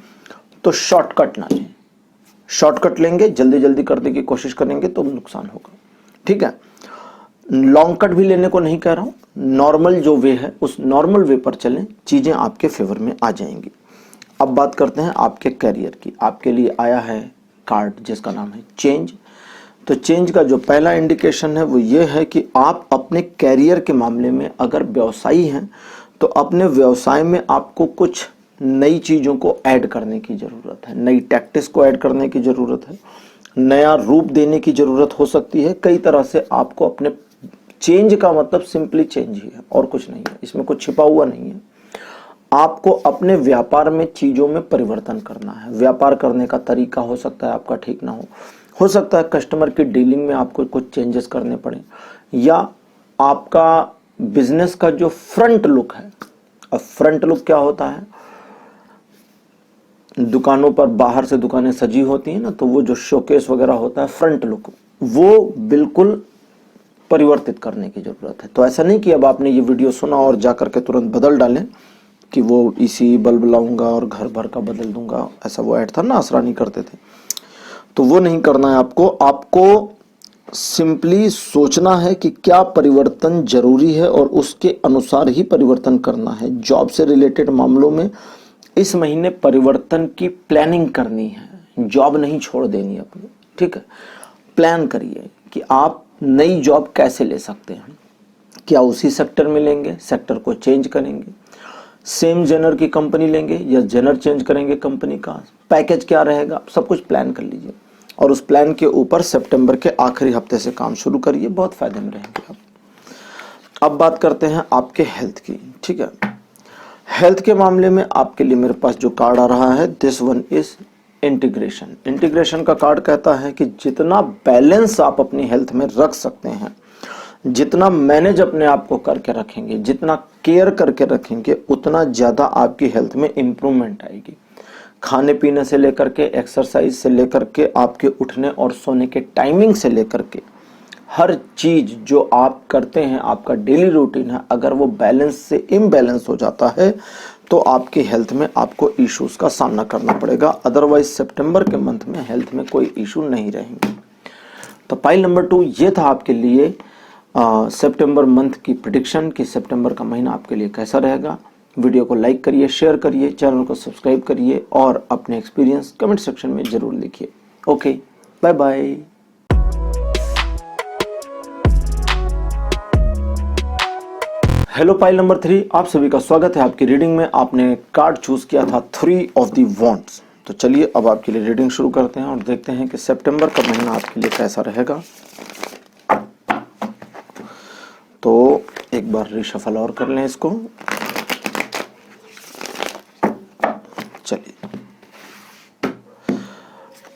तो शॉर्टकट ना लें। शॉर्टकट लेंगे, जल्दी जल्दी करने की कोशिश करेंगे तो नुकसान होगा, ठीक है। लॉन्ग कट भी लेने को नहीं कह रहा हूं, नॉर्मल जो वे है उस नॉर्मल वे पर चलें, चीजें आपके फेवर में आ जाएंगी। अब बात करते हैं आपके करियर की। आपके लिए आया है कार्ड जिसका नाम है चेंज। तो चेंज का जो पहला इंडिकेशन है वो ये है कि आप अपने कैरियर के मामले में अगर व्यवसायी हैं तो अपने व्यवसाय में आपको कुछ नई चीजों को ऐड करने की जरूरत है, नई टैक्टिक्स को ऐड करने की जरूरत है, नया रूप देने की जरूरत हो सकती है। कई तरह से आपको अपने चेंज का मतलब सिंपली चेंज ही है और कुछ नहीं है, इसमें कुछ छिपा हुआ नहीं है। आपको अपने व्यापार में चीजों में परिवर्तन करना है। व्यापार करने का तरीका हो सकता है आपका ठीक ना हो सकता है कस्टमर की डीलिंग में आपको कुछ चेंजेस करने पड़े, या आपका बिजनेस का जो फ्रंट लुक है। अब फ्रंट लुक क्या होता है, दुकानों पर बाहर से दुकानें सजी होती हैं ना, तो वो जो शोकेस वगैरह होता है, फ्रंट लुक, वो बिल्कुल परिवर्तित करने की जरूरत है। तो ऐसा नहीं कि अब आपने ये वीडियो सुना और जाकर के तुरंत बदल डालें कि वो इसी बल्ब लाऊंगा और घर भर का बदल दूंगा, ऐसा वो ऐड था ना, असरानी करते थे, तो वो नहीं करना है आपको। आपको सिंपली सोचना है कि क्या परिवर्तन जरूरी है और उसके अनुसार ही परिवर्तन करना है। जॉब से रिलेटेड मामलों में इस महीने परिवर्तन की प्लानिंग करनी है, जॉब नहीं छोड़ देनी अपनी, ठीक है। प्लान करिए कि आप नई जॉब कैसे ले सकते हैं, क्या उसी सेक्टर में लेंगे, सेक्टर को चेंज करेंगे, सेम जेनर की कंपनी लेंगे या जेनर चेंज करेंगे कंपनी का, पैकेज क्या रहेगा, सब कुछ प्लान कर लीजिए और उस प्लान के ऊपर सितंबर के आखिरी हफ्ते से काम शुरू करिए, बहुत फायदे में रहेंगे आप। अब बात करते हैं आपके हेल्थ की, ठीक है। हेल्थ के मामले में आपके लिए मेरे पास जो कार्ड आ रहा है, this one is integration. Integration का कार्ड कहता है कि जितना बैलेंस आप अपनी हेल्थ में रख सकते हैं, जितना मैनेज अपने आप को करके रखेंगे, जितना केयर करके रखेंगे, उतना ज्यादा आपकी हेल्थ में इंप्रूवमेंट आएगी। खाने पीने से लेकर के, एक्सरसाइज से लेकर के, आपके उठने और सोने के टाइमिंग से लेकर के, हर चीज जो आप करते हैं, आपका डेली रूटीन है, अगर वो बैलेंस से इम्बैलेंस हो जाता है तो आपकी हेल्थ में आपको इश्यूज का सामना करना पड़ेगा। अदरवाइज सितंबर के मंथ में हेल्थ में कोई इशू नहीं रहेंगे। तो पाइल नंबर 2 ये था आपके लिए सितंबर मंथ की प्रेडिक्शन कि सितंबर का महीना आपके लिए कैसा रहेगा। वीडियो को लाइक करिए, शेयर करिए, चैनल को सब्सक्राइब करिए और अपने एक्सपीरियंस कमेंट सेक्शन में जरूर लिखिए। Okay, bye bye. Hello pile number 3, आप सभी का स्वागत है आपकी रीडिंग में। आपने कार्ड चूज किया था 3 ऑफ द वॉन्ड्स। तो चलिए अब आपके लिए रीडिंग शुरू करते हैं और देखते हैं कि सितंबर का महीना आपके लिए कैसा रहेगा। तो एक बार रिशफल और कर लें इसको। चलिए,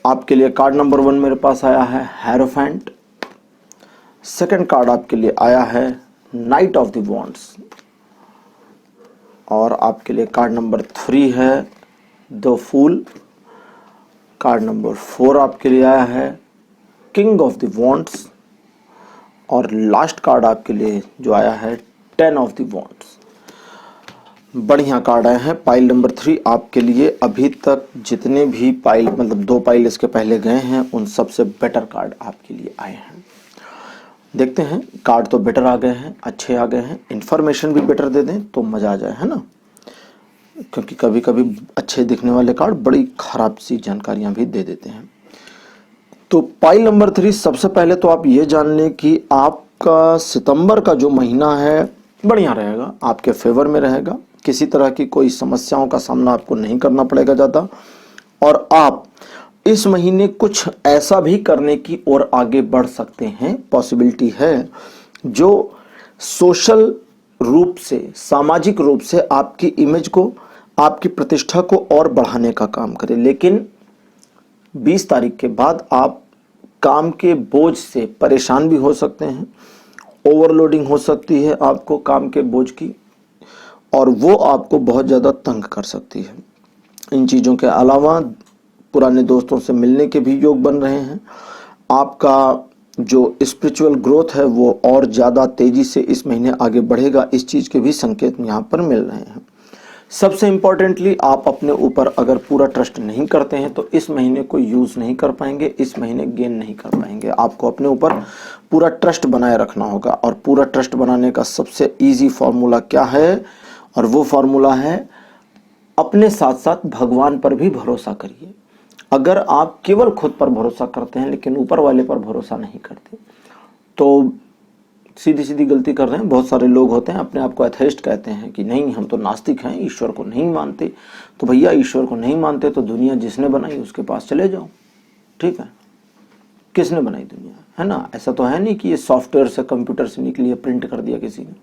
आपके लिए कार्ड नंबर 1 मेरे पास आया है हेरोफेंट। सेकंड कार्ड आपके लिए आया है नाइट ऑफ द वॉन्ड्स, और आपके लिए कार्ड नंबर 3 है द फूल। कार्ड नंबर 4 आपके लिए आया है किंग ऑफ द वॉन्ड्स, और लास्ट कार्ड आपके लिए जो आया है 10 ऑफ द वॉन्ड्स। बढ़िया कार्ड आए हैं। पाइल नंबर 3 आपके लिए अभी तक जितने भी पाइल, मतलब 2 पाइल इसके पहले गए हैं, उन सबसे बेटर कार्ड आपके लिए आए हैं। देखते हैं, कार्ड तो बेटर आ गए हैं, अच्छे आ गए हैं, इन्फॉर्मेशन भी बेटर दे दें तो मजा आ जाए, है ना। क्योंकि कभी कभी अच्छे दिखने वाले कार्ड बड़ी खराब सी जानकारियां भी दे देते हैं। तो पाइल नंबर 3, सबसे पहले तो आप ये जान लें कि आपका सितंबर का जो महीना है बढ़िया रहेगा, आपके फेवर में रहेगा। किसी तरह की कोई समस्याओं का सामना आपको नहीं करना पड़ेगा ज़्यादा, और आप इस महीने कुछ ऐसा भी करने की ओर आगे बढ़ सकते हैं, पॉसिबिलिटी है, जो सोशल रूप से, सामाजिक रूप से आपकी इमेज को, आपकी प्रतिष्ठा को और बढ़ाने का काम करे। लेकिन 20 तारीख के बाद आप काम के बोझ से परेशान भी हो सकते हैं, ओवरलोडिंग हो सकती है आपको काम के बोझ की, और वो आपको बहुत ज़्यादा तंग कर सकती है। इन चीज़ों के अलावा पुराने दोस्तों से मिलने के भी योग बन रहे हैं। आपका जो स्पिरिचुअल ग्रोथ है वो और ज़्यादा तेज़ी से इस महीने आगे बढ़ेगा, इस चीज़ के भी संकेत यहाँ पर मिल रहे हैं। सबसे इम्पॉर्टेंटली, आप अपने ऊपर अगर पूरा ट्रस्ट नहीं करते हैं तो इस महीने को यूज़ नहीं कर पाएंगे, इस महीने गेन नहीं कर पाएंगे। आपको अपने ऊपर पूरा ट्रस्ट बनाए रखना होगा, और पूरा ट्रस्ट बनाने का सबसे ईजी फॉर्मूला क्या है, और वो फॉर्मूला है अपने साथ साथ भगवान पर भी भरोसा करिए। अगर आप केवल खुद पर भरोसा करते हैं लेकिन ऊपर वाले पर भरोसा नहीं करते तो सीधी सीधी गलती कर रहे हैं। बहुत सारे लोग होते हैं, अपने आप को एथेइस्ट कहते हैं कि नहीं हम तो नास्तिक हैं, ईश्वर को नहीं मानते। तो भैया, ईश्वर को नहीं मानते तो दुनिया जिसने बनाई उसके पास चले जाओ, ठीक है। किसने बनाई दुनिया, है ना। ऐसा तो है नहीं कि ये सॉफ्टवेयर से, कंप्यूटर से निकली है, प्रिंट कर दिया किसी ने,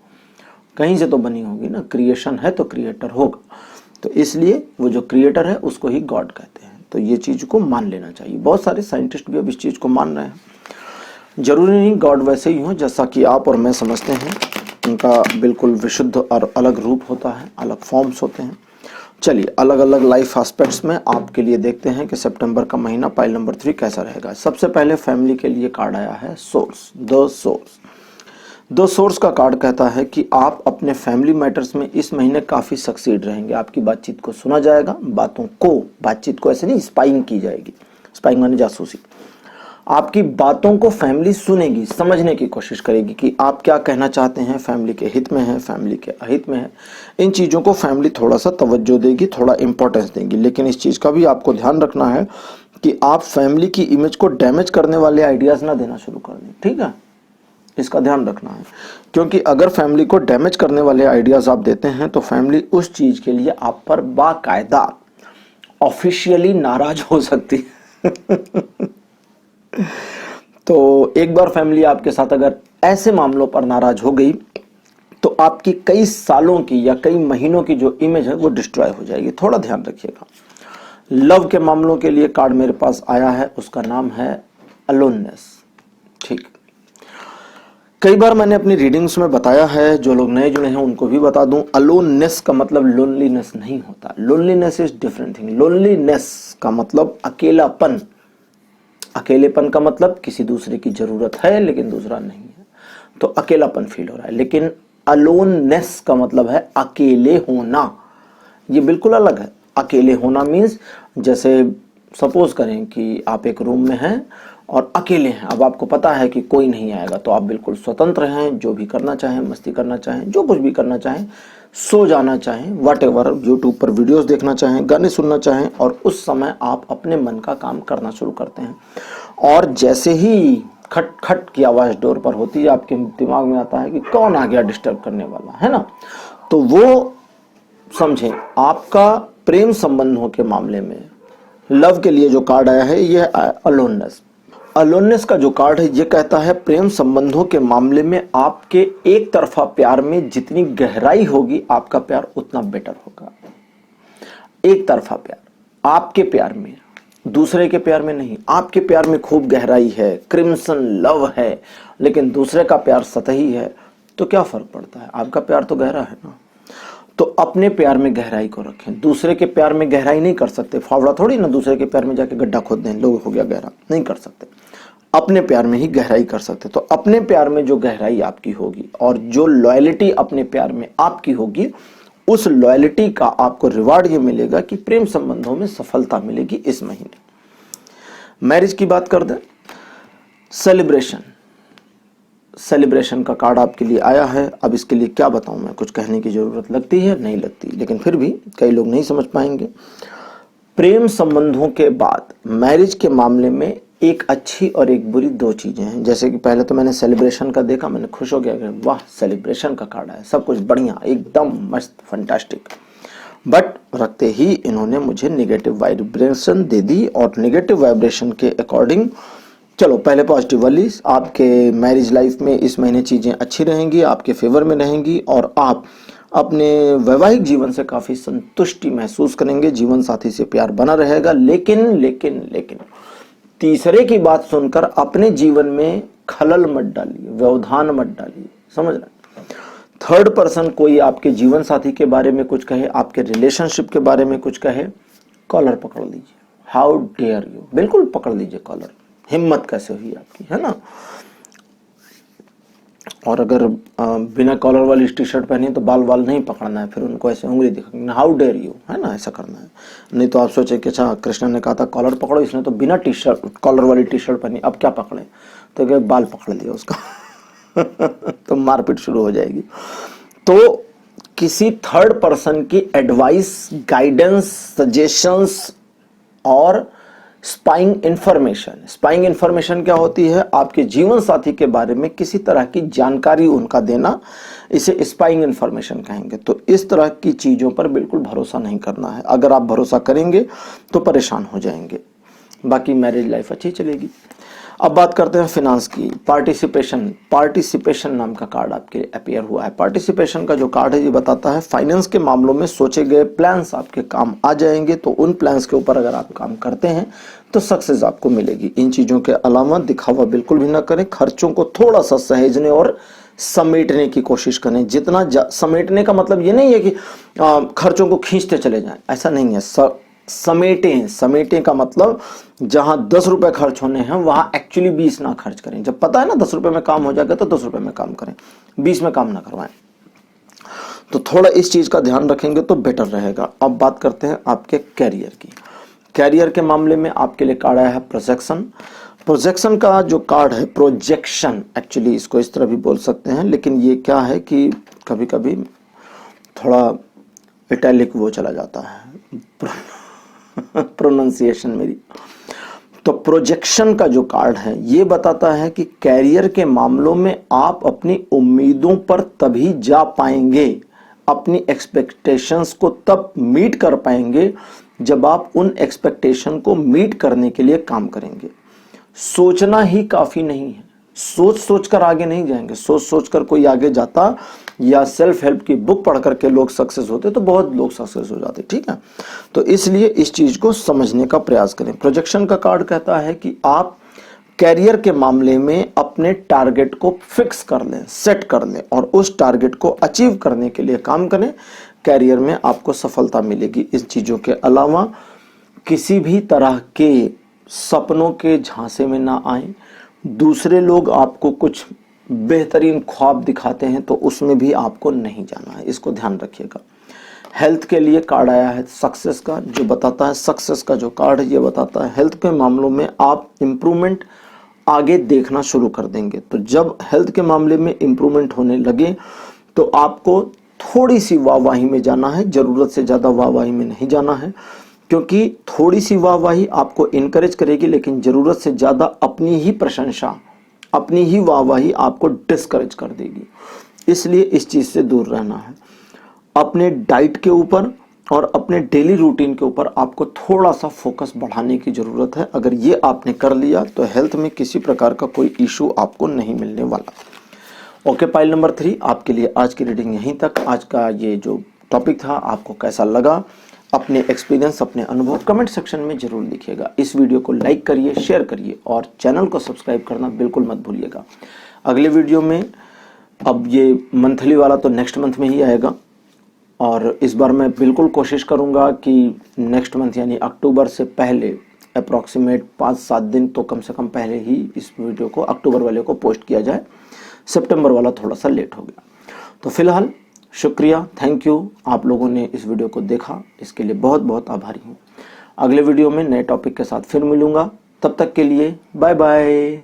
कहीं से तो बनी होगी ना। क्रिएशन है तो क्रिएटर होगा, तो इसलिए वो जो क्रिएटर है उसको ही गॉड कहते हैं। तो ये चीज को मान लेना चाहिए। बहुत सारे साइंटिस्ट भी अब इस चीज को मान रहे हैं। जरूरी नहीं गॉड वैसे ही हो जैसा कि आप और मैं समझते हैं, उनका बिल्कुल विशुद्ध और अलग रूप होता है, अलग फॉर्म्स होते हैं। चलिए, अलग अलग लाइफ एस्पेक्ट्स में आपके लिए देखते हैं कि सितंबर का महीना पाइल नंबर 3 कैसा रहेगा। सबसे पहले फैमिली के लिए कार्ड आया है source, the source. The source का कार्ड कहता है कि आप अपने फैमिली मैटर्स में इस महीने काफी सक्सीड रहेंगे। आपकी बातचीत को सुना जाएगा, बातचीत को ऐसे नहीं स्पाइंग की जाएगी, स्पाइंग माने जासूसी। आपकी बातों को फैमिली सुनेगी, समझने की कोशिश करेगी कि आप क्या कहना चाहते हैं, फैमिली के हित में है, फैमिली के अहित में है। इन चीज़ों को फैमिली थोड़ा सा तवज्जो देगी, थोड़ा इंपॉर्टेंस देगी। लेकिन इस चीज़ का भी आपको ध्यान रखना है कि आप फैमिली की इमेज को डैमेज करने वाले आइडियाज़ ना देना शुरू कर दें, ठीक है। इसका ध्यान रखना है, क्योंकि अगर फैमिली को डैमेज करने वाले आइडियाज़ आप देते हैं तो फैमिली उस चीज़ के लिए आप पर बाकायदा ऑफिशियली नाराज हो सकती है। तो एक बार फैमिली आपके साथ अगर ऐसे मामलों पर नाराज हो गई तो आपकी कई सालों की या कई महीनों की जो इमेज है वो डिस्ट्रॉय हो जाएगी। थोड़ा ध्यान रखिएगा। लव के मामलों के लिए कार्ड मेरे पास आया है, उसका नाम है अलोननेस, ठीक। कई बार मैंने अपनी रीडिंग्स में बताया है, जो लोग नए जुड़े हैं उनको भी बता दूं, अलोननेस का मतलब लोनलीनेस नहीं होता। Loneliness is different thing. Loneliness का मतलब अकेलापन। अकेलेपन का मतलब किसी दूसरे की जरूरत है लेकिन दूसरा नहीं है, तो अकेलापन फील हो रहा है। लेकिन अलोननेस का मतलब है अकेले होना। ये बिल्कुल अलग है। अकेले होना मीन्स, जैसे सपोज करें कि आप एक रूम में हैं और अकेले हैं। अब आपको पता है कि कोई नहीं आएगा, तो आप बिल्कुल स्वतंत्र हैं, जो भी करना चाहें, मस्ती करना चाहें, जो कुछ भी करना चाहें, सो जाना चाहें, व्हाटएवर, यूट्यूब पर वीडियोस देखना चाहें, गाने सुनना चाहें, और उस समय आप अपने मन का काम करना शुरू करते हैं। और जैसे ही खट खट की आवाज़ डोर पर होती है, आपके दिमाग में आता है कि कौन आ गया डिस्टर्ब करने वाला, है ना। तो वो समझें, आपका प्रेम संबंधों के मामले में लव के लिए जो कार्ड आया है ये अलोननेस। अलोननेस का जो कार्ड है ये कहता है प्रेम संबंधों के मामले में आपके एक तरफा प्यार में जितनी गहराई होगी, आपका प्यार उतना बेटर होगा। एक तरफा प्यार, आपके प्यार में दूसरे के प्यार में नहीं। आपके प्यार में खूब गहराई है, क्रिम्सन लव है, लेकिन दूसरे का प्यार सतही है, तो क्या फर्क पड़ता है? आपका प्यार तो गहरा है ना। तो अपने प्यार में गहराई को रखें। दूसरे के प्यार में गहराई नहीं कर सकते, फावड़ा थोड़ी ना दूसरे के प्यार में जाके गड्ढा खोद दें, लोग हो गया गहरा, नहीं कर सकते। अपने प्यार में ही गहराई कर सकते। तो अपने प्यार में जो गहराई आपकी होगी और जो लॉयल्टी अपने प्यार में आपकी होगी, उस लॉयल्टी का आपको रिवार्ड ये मिलेगा कि प्रेम संबंधों में सफलता मिलेगी इस महीने। मैरिज की बात कर दें, सेलिब्रेशन का कार्ड आपके लिए आया है। अब इसके लिए क्या बताऊं मैं, कुछ कहने की जरूरत लगती है? नहीं लगती, लेकिन फिर भी कई लोग नहीं समझ पाएंगे। प्रेम संबंधों के बाद मैरिज के मामले में एक अच्छी और एक बुरी दो चीजें हैं। जैसे कि पहले तो मैंने सेलिब्रेशन का देखा, मैंने खुश हो गया कि वाह सेलिब्रेशन का कार्ड आया, सब कुछ बढ़िया, एकदम मस्त, फंटास्टिक। बट रखते ही इन्होंने मुझे नेगेटिव वाइब्रेशन दे दी, और नेगेटिव वाइब्रेशन के अकॉर्डिंग चलो पहले पॉजिटिव वाली, आपके मैरिज लाइफ में इस महीने चीजें अच्छी रहेंगी, आपके फेवर में रहेंगी, और आप अपने वैवाहिक जीवन से काफी संतुष्टि महसूस करेंगे, जीवन साथी से प्यार बना रहेगा। लेकिन तीसरे की बात सुनकर अपने जीवन में खलल मत डालिए, व्यवधान मत डालिए, समझ रहे? थर्ड पर्सन कोई आपके जीवन साथी के बारे में कुछ कहे, आपके रिलेशनशिप के बारे में कुछ कहे, कॉलर पकड़ लीजिए। हाउ डेयर यू, बिल्कुल पकड़ लीजिए कॉलर। हिम्मत कैसे हुई आपकी, है ना? और अगर बिना कॉलर वाली टी शर्ट पहनी तो बाल नहीं पकड़ना है, फिर उनको ऐसे उंगली दिखाना, हाउ डेयर यू, है ना, ऐसा करना है। नहीं तो आप सोचे कि अच्छा कृष्ण ने कहा था कॉलर पकड़ो, इसने तो बिना टी शर्ट कॉलर वाली टी शर्ट पहनी, अब क्या पकड़े? तो क्या बाल पकड़ लिया उसका तो मारपीट शुरू हो जाएगी। तो किसी थर्ड पर्सन की एडवाइस, गाइडेंस, सजेशंस और स्पाइंग इंफॉर्मेशन क्या होती है? आपके जीवन साथी के बारे में किसी तरह की जानकारी उनका देना, इसे स्पाइंग इंफॉर्मेशन कहेंगे। तो इस तरह की चीजों पर बिल्कुल भरोसा नहीं करना है। अगर आप भरोसा करेंगे तो परेशान हो जाएंगे। बाकी मैरिज लाइफ अच्छी चलेगी। अब बात करते हैं फाइनेंस की। पार्टिसिपेशन नाम का कार्ड आपके अपीयर हुआ है। पार्टिसिपेशन का जो कार्ड है ये बताता है फाइनेंस के मामलों में सोचे गए प्लान्स आपके काम आ जाएंगे। तो उन प्लान्स के ऊपर अगर आप काम करते हैं तो सक्सेस आपको मिलेगी। इन चीजों के अलावा दिखावा बिल्कुल भी ना करें। खर्चों को थोड़ा सा सहेजने और समेटने की कोशिश करें। जितना समेटने का मतलब ये नहीं है कि खर्चों को खींचते चले जाएं, ऐसा नहीं है। समेटें का मतलब जहां 10 रुपए खर्च होने हैं वहां एक्चुअली 20 ना खर्च करें। जब पता है ना 10 रुपए में काम हो जाएगा तो 10 रुपए में काम करें, 20 में काम ना करवाएं। तो थोड़ा इस चीज का ध्यान रखेंगे तो बेटर रहेगा। अब बात करते हैं आपके कैरियर की। कैरियर के मामले में आपके लिए कार्ड आया है प्रोजेक्शन का जो कार्ड है, प्रोजेक्शन एक्चुअली इसको इस तरह भी बोल सकते हैं, लेकिन ये क्या है कि कभी कभी थोड़ा इटैलिक वो चला जाता है प्रोनाउंसिएशन मेरी। तो प्रोजेक्शन का जो कार्ड है ये बताता है कि कैरियर के मामलों में आप अपनी उम्मीदों पर तभी जा पाएंगे, अपनी एक्सपेक्टेशंस को तब मीट कर पाएंगे जब आप उन एक्सपेक्टेशन को मीट करने के लिए काम करेंगे। सोचना ही काफी नहीं है, सोच कर आगे नहीं जाएंगे। सोच कर कोई आगे जाता या सेल्फ हेल्प की बुक पढ़ करके लोग सक्सेस होते तो बहुत लोग सक्सेस हो जाते, ठीक है? तो इसलिए इस चीज को समझने का प्रयास करें। प्रोजेक्शन का कार्ड कहता है कि आप कैरियर के मामले में अपने टारगेट को फिक्स कर लें, सेट कर लें और उस टारगेट को अचीव करने के लिए काम करें। कैरियर में आपको सफलता मिलेगी। इस चीजों के अलावा किसी भी तरह के सपनों के झांसे में ना आए। दूसरे लोग आपको कुछ बेहतरीन ख्वाब दिखाते हैं तो उसमें भी आपको नहीं जाना है, इसको ध्यान रखिएगा। हेल्थ के लिए कार्ड आया है सक्सेस का, जो बताता है, सक्सेस का जो कार्ड है ये बताता है हेल्थ के मामलों में आप इम्प्रूवमेंट आगे देखना शुरू कर देंगे। तो जब हेल्थ के मामले में इम्प्रूवमेंट होने लगे तो आपको थोड़ी सी वाहवाही में जाना है, जरूरत से ज्यादा वाहवाही में नहीं जाना है, क्योंकि थोड़ी सी वाहवाही आपको इनकरेज करेगी, लेकिन जरूरत से ज्यादा अपनी ही प्रशंसा, अपनी ही वाहवाही आपको डिस्करेज कर देगी। इसलिए इस चीज से दूर रहना है। अपने डाइट के ऊपर और अपने डेली रूटीन के ऊपर आपको थोड़ा सा फोकस बढ़ाने की जरूरत है। अगर ये आपने कर लिया तो हेल्थ में किसी प्रकार का कोई इशू आपको नहीं मिलने वाला। ओके, पाइल नंबर 3 आपके लिए आज की रीडिंग यहीं तक। आज का ये जो टॉपिक था आपको कैसा लगा अपने एक्सपीरियंस, अपने अनुभव कमेंट सेक्शन में जरूर लिखिएगा। इस वीडियो को लाइक करिए, शेयर करिए और चैनल को सब्सक्राइब करना बिल्कुल मत भूलिएगा। अगले वीडियो में, अब ये मंथली वाला तो नेक्स्ट मंथ में ही आएगा और इस बार मैं बिल्कुल कोशिश करूंगा कि नेक्स्ट मंथ यानी अक्टूबर से पहले अप्रॉक्सीमेट 5-7 दिन तो कम से कम पहले ही इस वीडियो को, अक्टूबर वाले को पोस्ट किया जाए। सितंबर वाला थोड़ा सा लेट हो गया। तो फिलहाल शुक्रिया, थैंक यू, आप लोगों ने इस वीडियो को देखा, इसके लिए बहुत बहुत आभारी हूँ। अगले वीडियो में नए टॉपिक के साथ फिर मिलूंगा, तब तक के लिए बाय बाय।